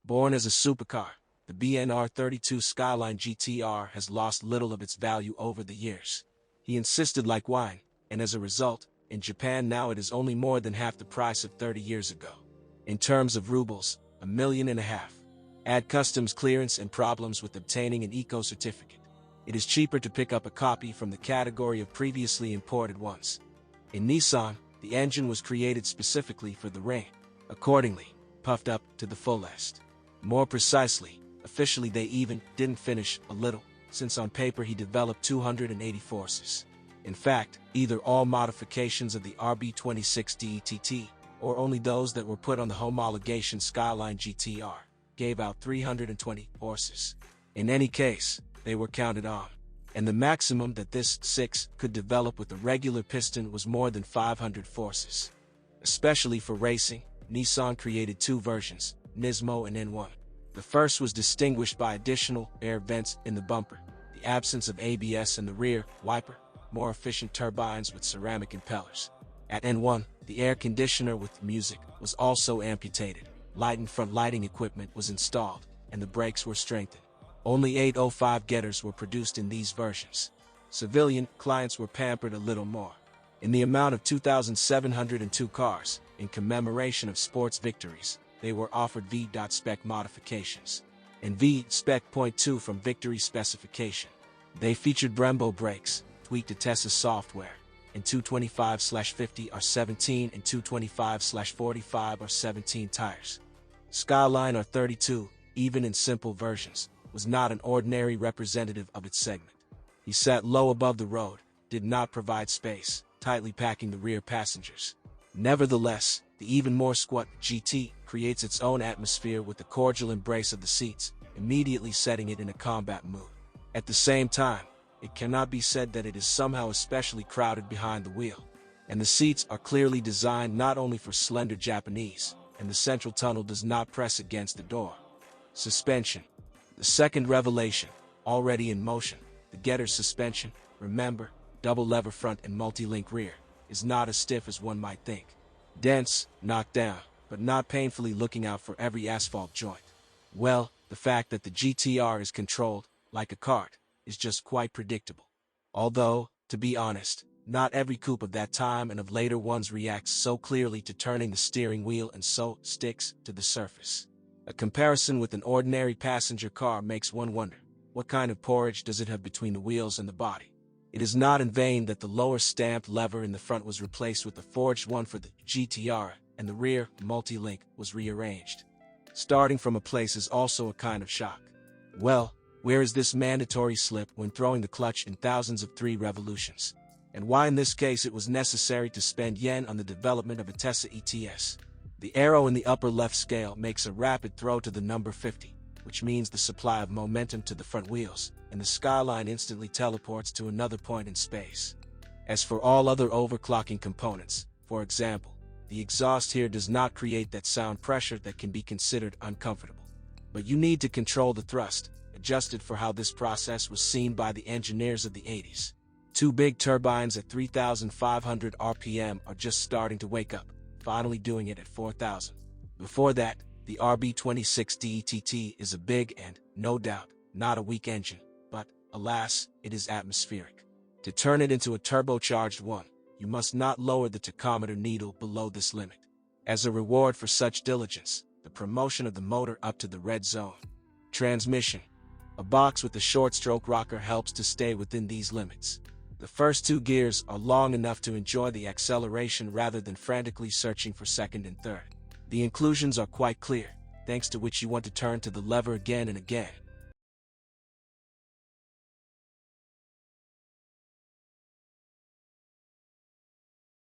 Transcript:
Born as a supercar, the BNR32 Skyline GTR has lost little of its value over the years. He insisted like wine, and as a result, in Japan now it is only more than half the price of 30 years ago. In terms of rubles, $1.5 million. Add customs clearance and problems with obtaining an eco certificate. It is cheaper to pick up a copy from the category of previously imported ones. In Nissan, the engine was created specifically for the rain. Accordingly, puffed up to the fullest. More precisely, officially they even didn't finish a little, since on paper he developed 280 forces. In fact, either all modifications of the RB26 DETT, or only those that were put on the homologation Skyline GTR, gave out 320 horses. In any case, they were counted on. And the maximum that this 6 could develop with a regular piston was more than 500 forces. Especially for racing, Nissan created two versions, Nismo and N1. The first was distinguished by additional air vents in the bumper, the absence of ABS in the rear wiper, more efficient turbines with ceramic impellers. At N1, the air conditioner with music was also amputated, light and front lighting equipment was installed, and the brakes were strengthened. Only 805 getters were produced in these versions. Civilian clients were pampered a little more. In the amount of 2,702 cars, in commemoration of sports victories, they were offered V.spec modifications. And V.spec.2 from victory specification. They featured Brembo brakes, tweaked Atessa software, and 225/50 R17 and 225/45 R17 tires. Skyline R32, even in simple versions, was not an ordinary representative of its segment. He sat low above the road, did not provide space, tightly packing the rear passengers. Nevertheless, the even more squat GT creates its own atmosphere with the cordial embrace of the seats, immediately setting it in a combat mood. At the same time, it cannot be said that it is somehow especially crowded behind the wheel. And the seats are clearly designed not only for slender Japanese, and the central tunnel does not press against the door. Suspension. The second revelation, already in motion, the Getter's suspension, remember, double lever front and multi-link rear, is not as stiff as one might think. Dense, knocked down, but not painfully looking out for every asphalt joint. Well, the fact that the GTR is controlled, like a cart, is just quite predictable. Although, to be honest, not every coupe of that time and of later ones reacts so clearly to turning the steering wheel and so sticks to the surface. A comparison with an ordinary passenger car makes one wonder, what kind of porridge does it have between the wheels and the body? It is not in vain that the lower stamped lever in the front was replaced with a forged one for the GTR, and the rear, multi-link, was rearranged. Starting from a place is also a kind of shock. Well, where is this mandatory slip when throwing the clutch in thousands of 3 revolutions? And why in this case it was necessary to spend yen on the development of a Tesla ETS? The arrow in the upper left scale makes a rapid throw to the number 50, which means the supply of momentum to the front wheels, and the Skyline instantly teleports to another point in space. As for all other overclocking components, for example, the exhaust here does not create that sound pressure that can be considered uncomfortable. But you need to control the thrust, adjusted for how this process was seen by the engineers of the 80s. 2 big turbines at 3,500 RPM are just starting to wake up, finally doing it at 4,000. Before that, the RB26 DETT is a big and, no doubt, not a weak engine, but, alas, it is atmospheric. To turn it into a turbocharged one, you must not lower the tachometer needle below this limit. As a reward for such diligence, the promotion of the motor up to the red zone. Transmission. A box with a short-stroke rocker helps to stay within these limits. The first 2 gears are long enough to enjoy the acceleration rather than frantically searching for second and third. The inclusions are quite clear, thanks to which you want to turn to the lever again and again,